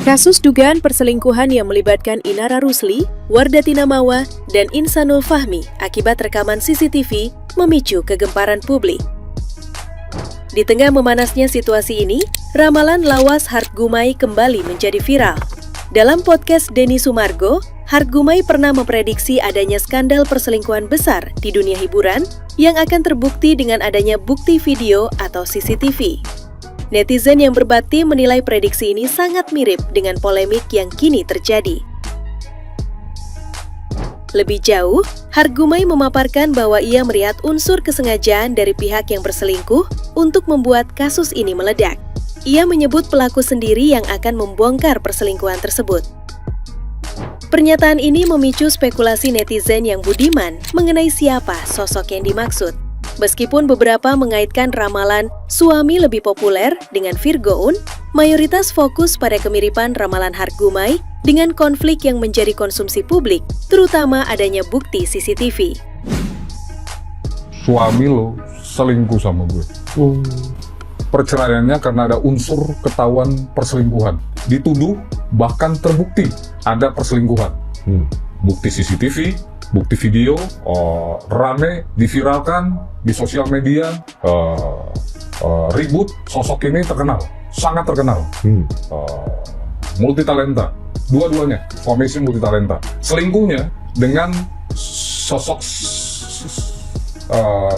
Kasus dugaan perselingkuhan yang melibatkan Inara Rusli, Wardatina Mawa, dan Insanul Fahmi akibat rekaman CCTV memicu kegemparan publik. Di tengah memanasnya situasi ini, ramalan lawas Hartgumai kembali menjadi viral. Dalam podcast Denny Sumargo, Hartgumai pernah memprediksi adanya skandal perselingkuhan besar di dunia hiburan yang akan terbukti dengan adanya bukti video atau CCTV. Netizen yang berbati menilai prediksi ini sangat mirip dengan polemik yang kini terjadi. Lebih jauh, Hartgumai memaparkan bahwa ia melihat unsur kesengajaan dari pihak yang berselingkuh untuk membuat kasus ini meledak. Ia menyebut pelaku sendiri yang akan membongkar perselingkuhan tersebut. Pernyataan ini memicu spekulasi netizen yang budiman mengenai siapa sosok yang dimaksud. Meskipun beberapa mengaitkan ramalan suami lebih populer dengan Virgoun, mayoritas fokus pada kemiripan ramalan Hartgumai dengan konflik yang menjadi konsumsi publik, terutama adanya bukti CCTV. Suami lo selingkuh sama gue. Perceraiannya karena ada unsur ketahuan perselingkuhan. Dituduh, bahkan terbukti ada perselingkuhan. Bukti CCTV, bukti video, rame, diviralkan di sosial media, ribut. Sosok ini terkenal, sangat terkenal, multitalenta, dua-duanya, suami istri multitalenta. Selingkuhnya dengan sosok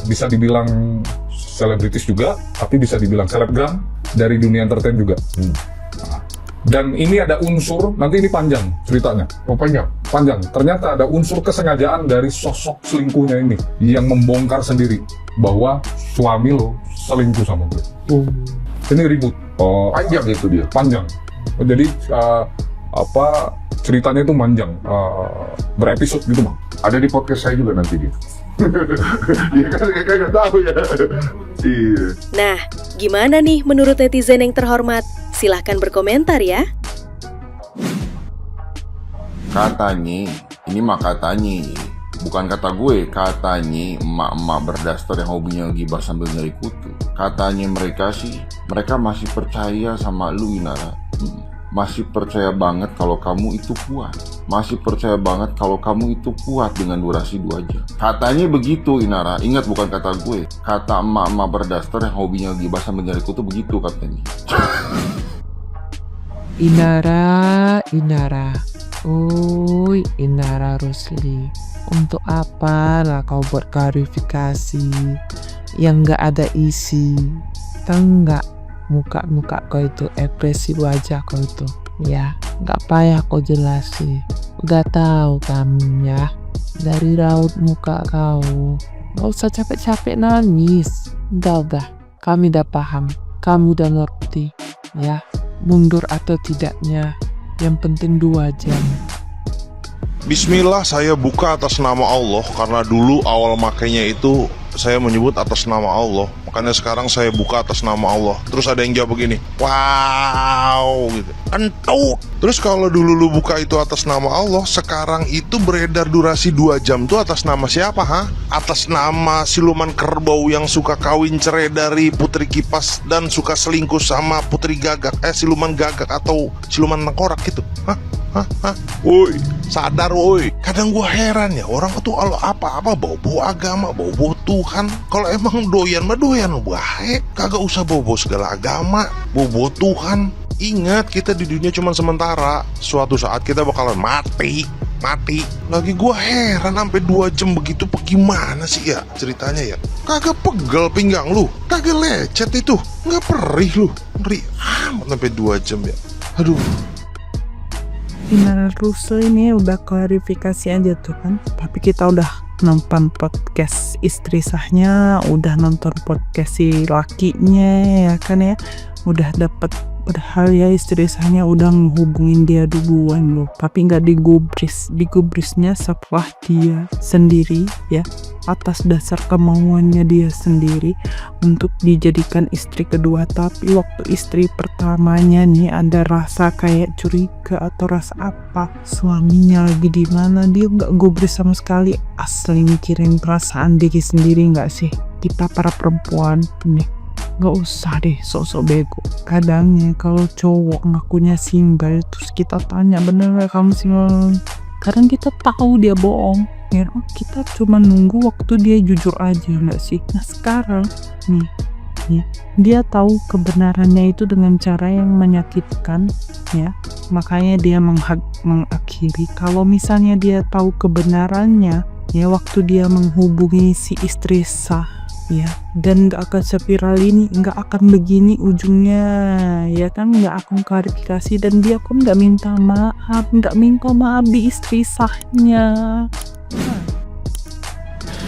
bisa dibilang selebritis juga, tapi bisa dibilang selebgram dari dunia entertain juga. Dan ini ada unsur, nanti ini panjang ceritanya. Panjang. Ternyata ada unsur kesengajaan dari sosok selingkuhnya ini yang membongkar sendiri bahwa suami lo selingkuh sama gue. Ini ribut. Panjang itu dia. Panjang. Jadi ceritanya itu panjang, berepisode gitu bang. Ada di podcast saya juga nanti dia. Ya kan nggak tahu ya. Iya. Nah, gimana nih menurut netizen yang terhormat? Silahkan berkomentar ya. Katanya, ini mah katanya, bukan kata gue, katanya emak-emak berdaster yang hobinya gibah sambil nyari kutu. Katanya mereka masih percaya sama lu, Inara. Masih percaya banget kalau kamu itu kuat. Masih percaya banget kalau kamu itu kuat dengan durasi 2 jam. Katanya begitu, Inara. Ingat, bukan kata gue. Kata emak-emak berdaster yang hobinya gibah sambil nyari kutu begitu katanya. Inara. Inara Rusli. Untuk apa lah kau buat klarifikasi yang gak ada isi? Tahu gak? Muka kau itu, ekspresi wajah kau itu, ya gak payah kau jelasin. Udah tahu kami ya, dari raut muka kau. Gak usah capek-capek nangis. Udah, kami udah paham, kami udah ngerti ya. Mundur atau tidaknya, yang penting 2 jam. Bismillah, saya buka atas nama Allah. Karena dulu awal makainya itu saya menyebut atas nama Allah, makanya sekarang saya buka atas nama Allah. Terus ada yang jawab begini, wow gitu, entut. Terus kalau dulu lu buka itu atas nama Allah, sekarang itu beredar durasi 2 jam tuh atas nama siapa, ha? Atas nama siluman kerbau yang suka kawin cerai dari Putri Kipas dan suka selingkuh sama Putri Gagak, siluman Gagak atau siluman tengkorak gitu, hah? Woi, sadar woi. Kadang gua heran ya, orang tuh kalau apa-apa bawa agama, bawa Tuhan. Kalau emang doyan mah doyan baik, kagak usah bawa segala agama, bawa Tuhan. Ingat, kita di dunia cuma sementara. Suatu saat kita bakalan mati. Lagi gua heran sampai 2 jam begitu gimana sih ya ceritanya ya? Kagak pegel pinggang lu, kagak lecet itu, nggak perih lu. Ngeri amat sampai 2 jam ya. Aduh. Inara Rusli ini udah klarifikasi aja tuh kan. Tapi kita udah nonton podcast istri sahnya, udah nonton podcast si lakinya ya kan ya. Udah dapet, padahal ya istri sahnya udah ngehubungin dia duluan loh. Tapi nggak digubrisnya setelah dia sendiri ya, atas dasar kemauannya dia sendiri untuk dijadikan istri kedua. Tapi waktu istri pertamanya nih ada rasa kayak curiga atau rasa apa, suaminya lagi di mana, dia nggak gubris sama sekali. Asli mikirin perasaan diri sendiri nggak sih kita para perempuan nih? nggak usah deh sok-sok bego. Kadangnya kalau cowok ngakunya single terus kita tanya bener nggak kamu single, kadang kita tahu dia bohong ya, kita cuma nunggu waktu dia jujur aja, nggak sih? Nah sekarang nih dia tahu kebenarannya itu dengan cara yang menyakitkan ya, makanya dia mengakhiri. Kalau misalnya dia tahu kebenarannya ya, waktu dia menghubungi si istri sah ya, dan gak akan spiral ini, gak akan begini ujungnya ya kan, gak akan klarifikasi, dan dia pun gak minta maaf di istri sahnya.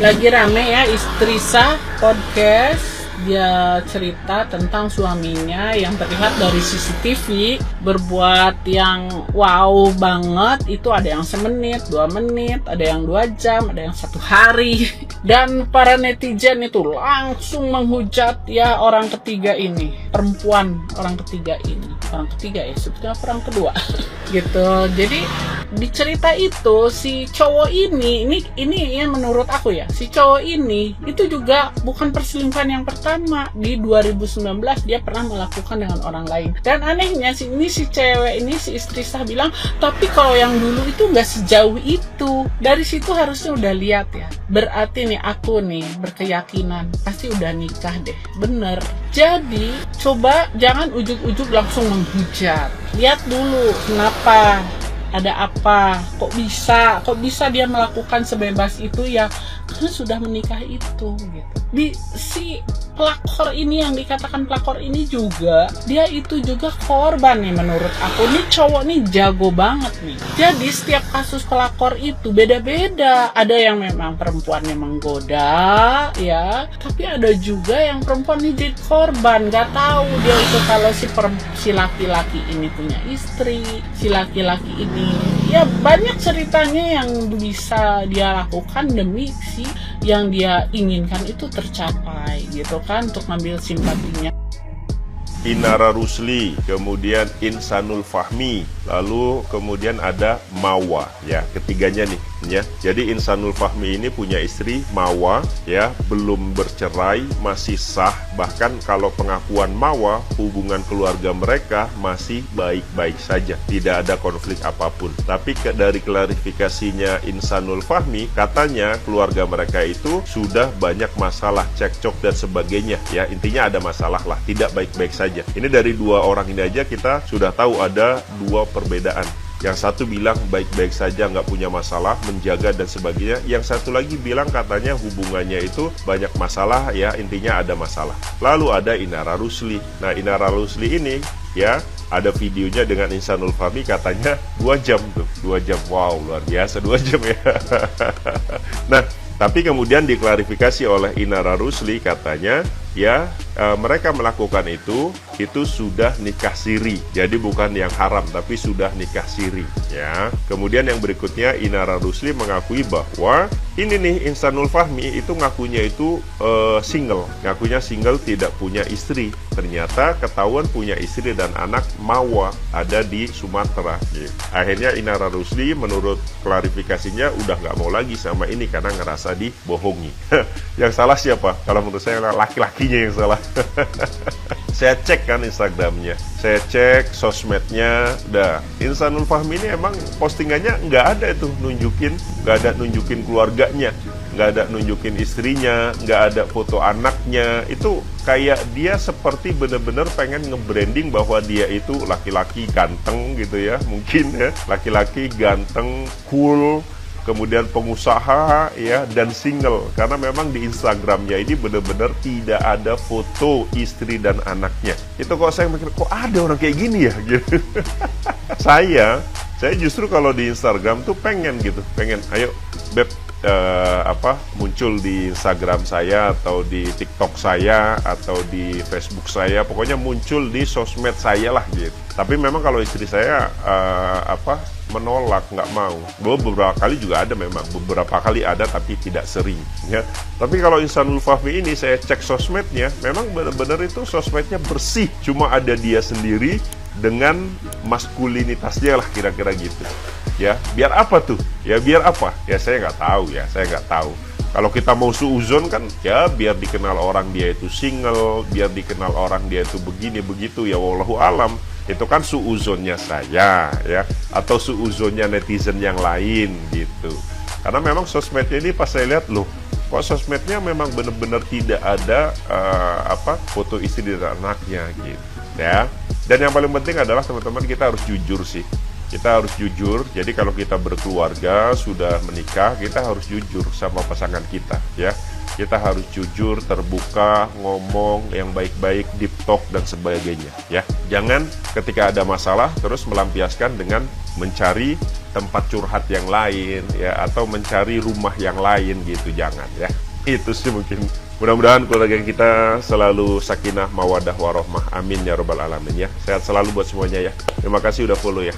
Lagi rame ya istri sah podcast. Dia cerita tentang suaminya yang terlihat dari CCTV berbuat yang wow banget. Itu ada yang semenit, 2 menit, ada yang 2 jam, ada yang 1 hari. Dan para netizen itu langsung menghujat ya orang ketiga ini, perempuan orang ketiga ini. Orang ketiga ya, sebetulnya orang kedua gitu. Jadi di cerita itu si cowok ini yang menurut aku ya, si cowok ini itu juga bukan perselingkuhan yang pertama. Di 2019 dia pernah melakukan dengan orang lain, dan anehnya si cewek ini, si istri sah bilang, tapi kalau yang dulu itu nggak sejauh itu. Dari situ harusnya udah lihat ya, berarti nih aku nih berkeyakinan pasti udah nikah deh, bener. Jadi coba jangan ujuk-ujuk langsung menghujat, lihat dulu kenapa, ada apa, kok bisa dia melakukan sebebas itu ya, karena sudah menikah itu gitu. Si pelakor ini, yang dikatakan pelakor ini juga, dia itu juga korban nih menurut aku. Nih cowok nih jago banget nih. Jadi setiap kasus pelakor itu beda-beda. Ada yang memang perempuannya menggoda ya, tapi ada juga yang perempuan ini jadi korban. Gak tahu dia itu kalau si laki-laki ini punya istri, si laki-laki ini ya banyak ceritanya yang bisa dia lakukan demi si yang dia inginkan itu tercapai gitu kan, untuk ngambil simpatinya. Inara Rusli, kemudian Insanul Fahmi, lalu kemudian ada Mawa ya, ketiganya nih ya. Jadi Insanul Fahmi ini punya istri Mawa ya, belum bercerai, masih sah. Bahkan kalau pengakuan Mawa, hubungan keluarga mereka masih baik-baik saja, tidak ada konflik apapun. Tapi dari klarifikasinya Insanul Fahmi, katanya keluarga mereka itu sudah banyak masalah, cekcok dan sebagainya ya. Intinya ada masalah lah, tidak baik-baik saja. Ini dari 2 orang ini aja kita sudah tahu ada 2 perbedaan. Yang satu bilang baik-baik saja, nggak punya masalah, menjaga dan sebagainya. Yang satu lagi bilang katanya hubungannya itu banyak masalah ya, intinya ada masalah. Lalu ada Inara Rusli. Nah Inara Rusli ini ya, ada videonya dengan Insanul Fahmi, katanya 2 jam tuh, 2 jam. Wow, luar biasa 2 jam ya. Nah tapi kemudian diklarifikasi oleh Inara Rusli, katanya ya mereka melakukan itu sudah nikah siri. Jadi bukan yang haram, tapi sudah nikah siri ya. Kemudian yang berikutnya Inara Rusli mengakui bahwa ini nih Insanul Fahmi itu ngakunya itu single, ngakunya single, tidak punya istri. Ternyata ketahuan punya istri dan anak Mawa ada di Sumatera gitu. Akhirnya Inara Rusli menurut klarifikasinya udah nggak mau lagi sama ini karena ngerasa dibohongi. Yang salah siapa? Kalau menurut saya laki-lakinya yang salah. Saya cek kan Instagramnya, saya cek sosmednya, Insanul Fahmi ini emang postingannya nggak ada itu nggak ada nunjukin keluarganya, nggak ada nunjukin istrinya, nggak ada foto anaknya. Itu kayak dia seperti bener-bener pengen nge-branding bahwa dia itu laki-laki ganteng gitu ya, mungkin ya, laki-laki ganteng, cool, kemudian pengusaha ya, dan single. Karena memang di Instagramnya ini benar-benar tidak ada foto istri dan anaknya. Itu kok saya mikir, kok ada orang kayak gini ya gitu. Saya justru kalau di Instagram tuh pengen ayo beb, muncul di Instagram saya atau di TikTok saya atau di Facebook saya, pokoknya muncul di sosmed saya lah gitu. Tapi memang kalau istri saya menolak, nggak mau. Beberapa kali juga ada, memang beberapa kali ada tapi tidak sering ya. Tapi kalau Insanul Fahmi ini saya cek sosmednya, memang benar-benar itu sosmednya bersih, cuma ada dia sendiri dengan maskulinitasnya lah, kira-kira gitu ya. Biar apa tuh? Ya biar apa? Ya saya nggak tahu. Kalau kita mau suuzon kan ya biar dikenal orang dia itu single, biar dikenal orang dia itu begini begitu, ya wallahu alam. Itu kan suuzonnya saya ya, atau suuzonnya netizen yang lain gitu. Karena memang sosmednya ini pas saya lihat, loh kok sosmednya memang benar-benar tidak ada foto istri dan anaknya gitu ya. Dan yang paling penting adalah teman-teman, kita harus jujur sih. Kita harus jujur. Jadi kalau kita berkeluarga, sudah menikah, kita harus jujur sama pasangan kita ya. Kita harus jujur, terbuka, ngomong yang baik-baik, deep talk dan sebagainya ya. Jangan ketika ada masalah terus melampiaskan dengan mencari tempat curhat yang lain ya, atau mencari rumah yang lain gitu, jangan ya. Itu sih mungkin. Mudah-mudahan keluarga kita selalu sakinah, mawadah, warohmah. Amin ya robbal alamin ya. Sehat selalu buat semuanya ya. Terima kasih udah follow ya.